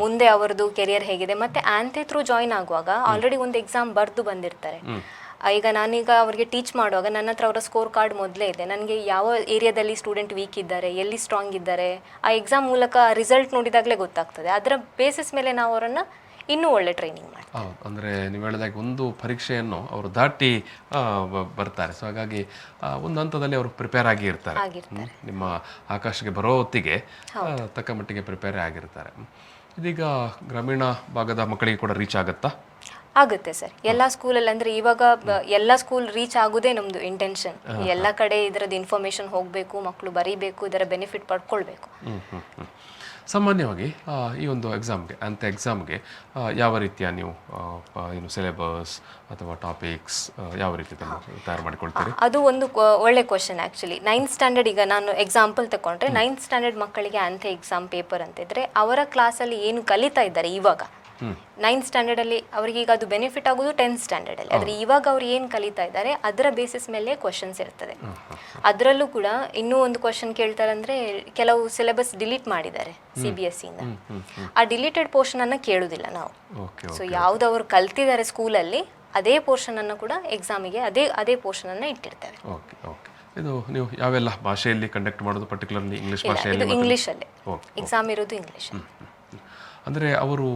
B: ಮುಂದೆ ಅವರದ್ದು ಕೆರಿಯರ್ ಹೇಗಿದೆ, ಮತ್ತೆ ಆಂಥೆ ಥ್ರೂ ಜಾಯ್ನ್ ಆಗುವಾಗ ಆಲ್ರೆಡಿ ಒಂದು ಎಕ್ಸಾಮ್ ಬರೆದು ಬಂದಿರ್ತಾರೆ. ಈಗ ನಾನೀಗ ಅವರಿಗೆ ಟೀಚ್ ಮಾಡುವಾಗ ನನ್ನ ಹತ್ರ ಅವರ ಸ್ಕೋರ್ ಕಾರ್ಡ್ ಮೊದಲೇ ಇದೆ. ನನಗೆ ಯಾವ ಏರಿಯಾದಲ್ಲಿ ಸ್ಟೂಡೆಂಟ್ ವೀಕ್ ಇದ್ದಾರೆ, ಎಲ್ಲಿ ಸ್ಟ್ರಾಂಗ್ ಇದ್ದಾರೆ, ಆ ಎಕ್ಸಾಮ್ ಮೂಲಕ ರಿಸಲ್ಟ್ ನೋಡಿದಾಗಲೇ ಗೊತ್ತಾಗ್ತದೆ. ಅದರ ಬೇಸಿಸ್ ಮೇಲೆ ನಾವು ಅವರನ್ನು ಇನ್ನೂ ಒಳ್ಳೆ ಟ್ರೈನಿಂಗ್ ಮಾಡ್ತೀವಿ.
A: ಅಂದರೆ ನೀವು ಹೇಳಿದಾಗ ಒಂದು ಪರೀಕ್ಷೆಯನ್ನು ಅವರು ದಾಟಿ ಬರ್ತಾರೆ. ಸೊ ಹಾಗಾಗಿ ಒಂದು ಹಂತದಲ್ಲಿ ಅವರು ಪ್ರಿಪೇರ್ ಆಗಿ ಇರ್ತಾರೆ. ನಿಮ್ಮ ಆಕಾಶಕ್ಕೆ ಬರೋ ಹೊತ್ತಿಗೆ ತಕ್ಕ ಮಟ್ಟಿಗೆ ಪ್ರಿಪೇರ್ ಆಗಿರ್ತಾರೆ. ಇದೀಗ ಗ್ರಾಮೀಣ ಭಾಗದ ಮಕ್ಕಳಿಗೆ ಕೂಡ ರೀಚ್
B: ಆಗುತ್ತೆ ಸರ್. ಎಲ್ಲ ಸ್ಕೂಲಲ್ಲಿ ಅಂದರೆ ಇವಾಗ ಎಲ್ಲ ಸ್ಕೂಲ್ ರೀಚ್ ಆಗೋದೇ ನಮ್ಮದು ಇಂಟೆನ್ಷನ್. ಎಲ್ಲ ಕಡೆ ಇದರದ್ದು ಇನ್ಫಾರ್ಮೇಷನ್ ಹೋಗಬೇಕು, ಮಕ್ಕಳು ಬರೀಬೇಕು, ಇದರ ಬೆನಿಫಿಟ್ ಪಡ್ಕೊಳ್ಬೇಕು.
A: ಸಾಮಾನ್ಯವಾಗಿ ಈ ಒಂದು ಎಕ್ಸಾಮ್ಗೆ ಎಕ್ಸಾಮ್ಗೆ ಯಾವ ರೀತಿಯ ನೀವು ಏನು ಸಿಲೆಬಸ್ ಅಥವಾ ಟಾಪಿಕ್ಸ್ ಯಾವ ರೀತಿ ತಯಾರು ಮಾಡಿಕೊಳ್ತೀರಿ?
B: ಅದು ಒಂದು ಒಳ್ಳೆ ಕ್ವಶನ್ ಆ್ಯಕ್ಚುಲಿ. 9th ಸ್ಟ್ಯಾಂಡರ್ಡ್, ಈಗ ನಾನು ಎಕ್ಸಾಂಪಲ್ ತಗೊಂಡ್ರೆ 9th ಸ್ಟ್ಯಾಂಡರ್ಡ್ ಮಕ್ಕಳಿಗೆ ಆಂಥೆ ಎಕ್ಸಾಮ್ ಪೇಪರ್ ಅಂತಿದ್ರೆ ಅವರ ಕ್ಲಾಸಲ್ಲಿ ಏನು ಕಲಿತಾ ಇದ್ದಾರೆ ಇವಾಗ 9th ಸ್ಟ್ಯಾಂಡರ್ಡಲ್ಲಿ ಅವರಿಗೆ ಈಗ ಅದು ಬೆನಿಫಿಟ್ ಆಗೋದು 10th ಸ್ಟ್ಯಾಂಡರ್ಡಲ್ಲಿ. ಆದರೆ ಇವಾಗ ಅವ್ರು ಏನು ಕಲಿತಾ ಇದ್ದಾರೆ ಅದರ ಬೇಸಿಸ್ ಮೇಲೆ ಕ್ವಶನ್ಸ್ ಇರ್ತದೆ. ಅದರಲ್ಲೂ ಕೂಡ ಇನ್ನೂ ಒಂದು ಕ್ವಶನ್ ಕೇಳ್ತಾರೆ ಅಂದರೆ, ಕೆಲವು ಸಿಲೆಬಸ್ ಡಿಲೀಟ್ ಮಾಡಿದ್ದಾರೆ CBSE ಇಂದ. ಆ ಡಿಲೀಟೆಡ್ ಪೋರ್ಷನನ್ನು ಕೇಳೋದಿಲ್ಲ ನಾವು. ಸೊ ಯಾವುದು ಅವರು ಕಲ್ತಿದ್ದಾರೆ ಸ್ಕೂಲಲ್ಲಿ ಅದೇ ಪೋರ್ಷನನ್ನು ಕೂಡ ಎಕ್ಸಾಮಿಗೆ ಅದೇ ಪೋರ್ಷನನ್ನು ಇಟ್ಟಿರ್ತೇವೆ.
A: ಇದು ನೀವು ಯಾವೆಲ್ಲ ಭಾಷೆಯಲ್ಲಿ ಕಂಡಕ್ಟ್ ಮಾಡೋದು? ಪರ್ಟಿಕ್ಯುಲರ್ಲಿ ಇಂಗ್ಲಿಷ್ ಭಾಷೆಯಲ್ಲಿ?
B: ಇಂಗ್ಲೀಷಲ್ಲೇ ಎಕ್ಸಾಮ್ ಇರೋದು ಇಂಗ್ಲೀಷ್.
A: ಅಂದರೆ ಅವರು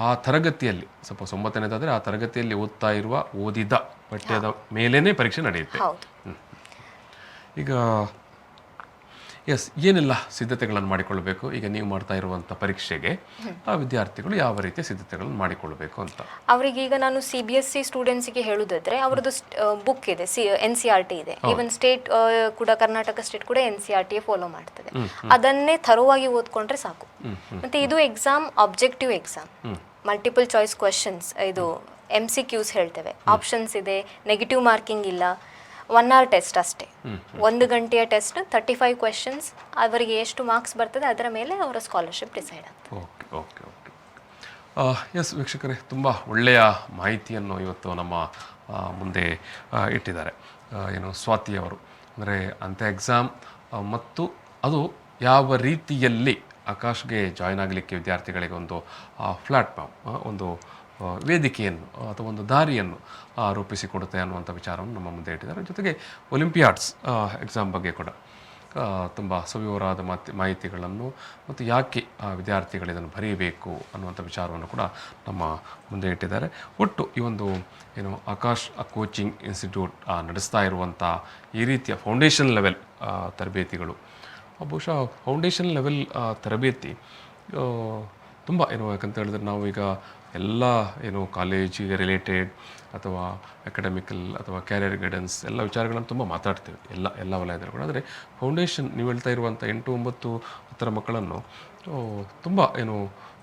A: ಆ ತರಗತಿಯಲ್ಲಿ ಸಪೋಸ್ 9ನೇದಾದರೆ ಆ ತರಗತಿಯಲ್ಲಿ ಓದಿದ ಪಠ್ಯದ ಮೇಲೇನೆ ಪರೀಕ್ಷೆ ನಡೆಯುತ್ತೆ. ಈಗ ಎಸ್, ಏನೆಲ್ಲ ಸಿದ್ಧತೆಗಳನ್ನು ಮಾಡಿಕೊಳ್ಳಬೇಕು ಈಗ ನೀವು ಮಾಡ್ತಾ ಇರುವಂಥ ಪರೀಕ್ಷೆಗೆ ಆ ವಿದ್ಯಾರ್ಥಿಗಳು ಯಾವ ರೀತಿಯ ಸಿದ್ಧತೆಗಳನ್ನು ಮಾಡಿಕೊಳ್ಳಬೇಕು ಅಂತ?
B: ಅವರಿಗೆ ಈಗ ನಾನು CBSE ಸ್ಟೂಡೆಂಟ್ಸಿಗೆ ಹೇಳುದಾದ್ರೆ ಅವರದ್ದು ಬುಕ್ ಇದೆ, NCERT ಇದೆ. ಈವನ್ ಸ್ಟೇಟ್ ಕೂಡ, ಕರ್ನಾಟಕ ಸ್ಟೇಟ್ ಕೂಡ NCERT ಫಾಲೋ ಮಾಡ್ತದೆ. ಅದನ್ನೇ ಥರೋವಾಗಿ ಓದ್ಕೊಂಡ್ರೆ ಸಾಕು. ಮತ್ತೆ ಇದು exam objective exam, multiple choice questions, ಇದು MCQs ಹೇಳ್ತೇವೆ, ಆಪ್ಷನ್ಸ್ ಇದೆ, ನೆಗೆಟಿವ್ ಮಾರ್ಕಿಂಗ್ ಇಲ್ಲ, 1 hour ಟೆಸ್ಟ್ ಅಷ್ಟೇ, 1 ಗಂಟೆಯ ಟೆಸ್ಟ್, 35 ಕ್ವೆಶನ್ಸ್. ಅವರಿಗೆ ಎಷ್ಟು ಮಾರ್ಕ್ಸ್ ಬರ್ತದೆ ಅದರ ಮೇಲೆ ಅವರ ಸ್ಕಾಲರ್ಶಿಪ್ ಡಿಸೈಡ್ ಆಗ್ತದೆ.
A: Okay okay okay. ಎಸ್ ವೀಕ್ಷಕರೇ, ತುಂಬ ಒಳ್ಳೆಯ ಮಾಹಿತಿಯನ್ನು ಇವತ್ತು ನಮ್ಮ ಮುಂದೆ ಇಟ್ಟಿದ್ದಾರೆ ಏನು ಸ್ವಾತಿಯವರು. ಅಂದರೆ ಅಂಥ ಎಕ್ಸಾಮ್ ಮತ್ತು ಅದು ಯಾವ ರೀತಿಯಲ್ಲಿ ಆಕಾಶ್ಗೆ ಜಾಯ್ನ್ ಆಗಲಿಕ್ಕೆ ವಿದ್ಯಾರ್ಥಿಗಳಿಗೆ ಒಂದು ಪ್ಲ್ಯಾಟ್ಫಾರ್ಮ್, ಒಂದು ವೇದಿಕೆಯನ್ನು ಅಥವಾ ಒಂದು ದಾರಿಯನ್ನು ರೂಪಿಸಿಕೊಡುತ್ತೆ ಅನ್ನುವಂಥ ವಿಚಾರವನ್ನು ನಮ್ಮ ಮುಂದೆ ಇಟ್ಟಿದ್ದಾರೆ. ಜೊತೆಗೆ ಒಲಿಂಪಿಯಾಡ್ಸ್ ಎಕ್ಸಾಮ್ ಬಗ್ಗೆ ಕೂಡ ತುಂಬ ಸವಿವರವಾದ ಮಾಹಿತಿಗಳನ್ನು ಮತ್ತು ಯಾಕೆ ವಿದ್ಯಾರ್ಥಿಗಳು ಇದನ್ನು ಬರೀಬೇಕು ಅನ್ನುವಂಥ ವಿಚಾರವನ್ನು ಕೂಡ ನಮ್ಮ ಮುಂದೆ ಇಟ್ಟಿದ್ದಾರೆ. ಒಟ್ಟು ಈ ಒಂದು ಏನು ಆಕಾಶ್ ಕೋಚಿಂಗ್ ಇನ್ಸ್ಟಿಟ್ಯೂಟ್ ನಡೆಸ್ತಾ ಇರುವಂಥ ಈ ರೀತಿಯ ಫೌಂಡೇಶನ್ ಲೆವೆಲ್ ತರಬೇತಿಗಳು, ಬಹುಶಃ ಫೌಂಡೇಶನ್ ಲೆವೆಲ್ ತರಬೇತಿ ತುಂಬ ಏನು, ಯಾಕಂತ ಹೇಳಿದ್ರೆ ನಾವು ಈಗ ಎಲ್ಲ ಏನು ಕಾಲೇಜಿಗೆ ರಿಲೇಟೆಡ್ ಅಥವಾ ಅಕಾಡೆಮಿಕಲ್ ಅಥವಾ ಕ್ಯಾರಿಯರ್ ಗೈಡೆನ್ಸ್ ಎಲ್ಲ ವಿಚಾರಗಳನ್ನು ತುಂಬ ಮಾತಾಡ್ತೇವೆ ಎಲ್ಲ ವಲಯದಲ್ಲೂ ಕೂಡ. ಆದರೆ ಫೌಂಡೇಶನ್ ನೀವು ಹೇಳ್ತಾ ಇರುವಂಥ 8, 9, 10 ಮಕ್ಕಳನ್ನು ತುಂಬ ಏನು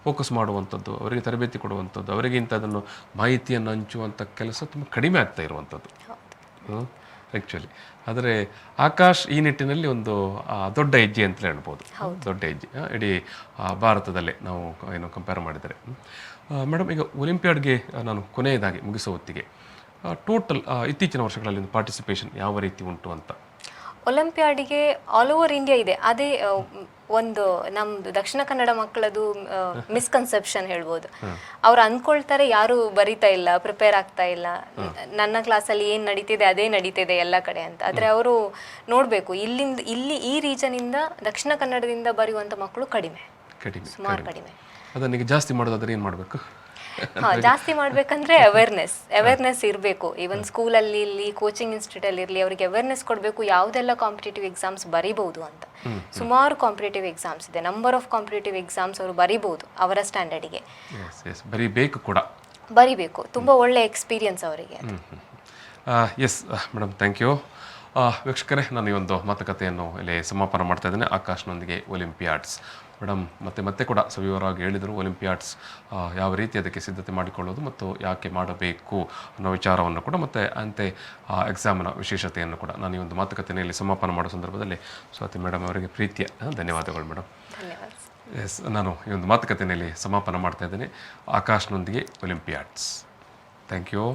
A: ಫೋಕಸ್ ಮಾಡುವಂಥದ್ದು, ಅವರಿಗೆ ತರಬೇತಿ ಕೊಡುವಂಥದ್ದು, ಅವರಿಗೆ ಇಂಥದ್ದನ್ನು ಮಾಹಿತಿಯನ್ನು ಹಂಚುವಂಥ ಕೆಲಸ ತುಂಬ ಕಡಿಮೆ ಆಗ್ತಾ ಇರುವಂಥದ್ದು ಆ್ಯಕ್ಚುಲಿ. ಆದರೆ ಆಕಾಶ್ ಈ ನಿಟ್ಟಿನಲ್ಲಿ ಒಂದು ದೊಡ್ಡ ಹೆಜ್ಜೆ ಅಂತಲೇ ಹೇಳ್ಬೋದು, ದೊಡ್ಡ ಹೆಜ್ಜೆ ಇಡೀ ಭಾರತದಲ್ಲೇ ನಾವು ಏನು ಕಂಪೇರ್ ಮಾಡಿದರೆ. ಮೇಡಮ್, ಈಗ ಒಲಿಂಪಿಯಾಡ್ಗೆ ನಾನು ಕೊನೆಯದಾಗಿ ಮುಗಿಸೋ ಹೊತ್ತಿಗೆ ಟೋಟಲ್ ಇತ್ತೀಚಿನ ವರ್ಷಗಳಲ್ಲಿ ಒಂದು ಪಾರ್ಟಿಸಿಪೇಷನ್ ಯಾವ ರೀತಿ ಉಂಟು ಅಂತ?
B: ಒಲಿಂಪಿಯಾಡಿಗೆ ಆಲ್ ಓವರ್ ಇಂಡಿಯಾ ಇದೆ. ಅದೇ ಒಂದು ನಮ್ದು ದಕ್ಷಿಣ ಕನ್ನಡ ಮಕ್ಕಳದು ಮಿಸ್ಕನ್ಸೆಪ್ಷನ್ ಹೇಳ್ಬೋದು. ಅವ್ರು ಅಂದ್ಕೊಳ್ತಾರೆ ಯಾರು ಬರಿತಾ ಇಲ್ಲ, ಪ್ರಿಪೇರ್ ಆಗ್ತಾ ಇಲ್ಲ, ನನ್ನ ಕ್ಲಾಸಲ್ಲಿ ಏನು ನಡೀತಿದೆ ಅದೇ ನಡೀತಿದೆ ಎಲ್ಲ ಕಡೆ ಅಂತ. ಆದರೆ ಅವರು ನೋಡಬೇಕು, ಇಲ್ಲಿ ಈ ರೀಜನಿಂದ ದಕ್ಷಿಣ ಕನ್ನಡದಿಂದ ಬರೆಯುವಂಥ ಮಕ್ಕಳು ಕಡಿಮೆ, ಸುಮಾರು ಕಡಿಮೆ.
A: ಅದನ್ನ ಜಾಸ್ತಿ ಮಾಡೋದಾದ್ರೆ ಏನು ಮಾಡಬೇಕು?
B: ಜಾಸ್ತಿ ಮಾಡ್ಬೇಕಂದ್ರೆ ಅವೇರ್ನೆಸ್ ಇರಬೇಕು. ಈವನ್ ಸ್ಕೂಲಲ್ಲಿ ಇರಲಿ, ಕೋಚಿಂಗ್ ಇನ್ಸ್ಟಿಟ್ಯೂಟಲ್ಲಿ ಇರಲಿ, ಅವರಿಗೆ ಅವೇರ್ನೆಸ್ ಕೊಡಬೇಕು ಯಾವುದೆಲ್ಲ ಕಾಂಪಿಟೇಟಿವ್ ಎಕ್ಸಾಮ್ಸ್ ಬರಿಬಹುದು ಅಂತ. ಸುಮಾರು ಕಾಂಪಿಟೇಟಿವ್ ಎಕ್ಸಾಮ್ಸ್ ಇದೆ, ನಂಬರ್ ಆಫ್ ಕಾಂಪಿಟೇಟಿವ್ ಎಕ್ಸಾಮ್ಸ್ ಅವರು ಬರಿಬಹುದು ಅವರ ಸ್ಟ್ಯಾಂಡರ್ಡಿಗೆ. ಬರಿಬೇಕು, ತುಂಬ ಒಳ್ಳೆ ಎಕ್ಸ್ಪೀರಿಯನ್ಸ್ ಅವರಿಗೆ.
A: Yes madam, thank you. ವೀಕ್ಷಕರೇ, ನಾನು ಈ ಒಂದು ಮಾತುಕತೆಯನ್ನು ಇಲ್ಲಿ ಸಮಾಪನ ಮಾಡ್ತಾ ಇದ್ದೇನೆ ಆಕಾಶ್ನೊಂದಿಗೆ ಒಲಿಂಪಿಯಾಡ್ಸ್. ಮೇಡಮ್ ಮತ್ತೆ ಕೂಡ ಸವಿವರವಾಗಿ ಹೇಳಿದರು ಒಲಿಂಪಿಯಾಡ್ಸ್ ಯಾವ ರೀತಿ ಅದಕ್ಕೆ ಸಿದ್ಧತೆ ಮಾಡಿಕೊಳ್ಳೋದು ಮತ್ತು ಯಾಕೆ ಮಾಡಬೇಕು ಅನ್ನೋ ವಿಚಾರವನ್ನು ಕೂಡ, ಮತ್ತು ಅಂತೆ ಎಕ್ಸಾಮಿನ ವಿಶೇಷತೆಯನ್ನು ಕೂಡ ನಾನು ಈ ಒಂದು ಮಾತುಕತೆಯಲ್ಲಿ ಸಮಾಪನ ಮಾಡೋ ಸಂದರ್ಭದಲ್ಲಿ ಸ್ವಾತಿ ಮೇಡಮ್ ಅವರಿಗೆ ಪ್ರೀತಿಯ ಧನ್ಯವಾದಗಳು ಮೇಡಮ್. ಎಸ್, ನಾನು ಈ ಒಂದು ಮಾತುಕತೆಯಲ್ಲಿ ಸಮಾಪನ ಮಾಡ್ತಾ ಇದ್ದೇನೆ ಆಕಾಶ್ನೊಂದಿಗೆ ಒಲಿಂಪಿಯಾಡ್ಸ್. Thank you.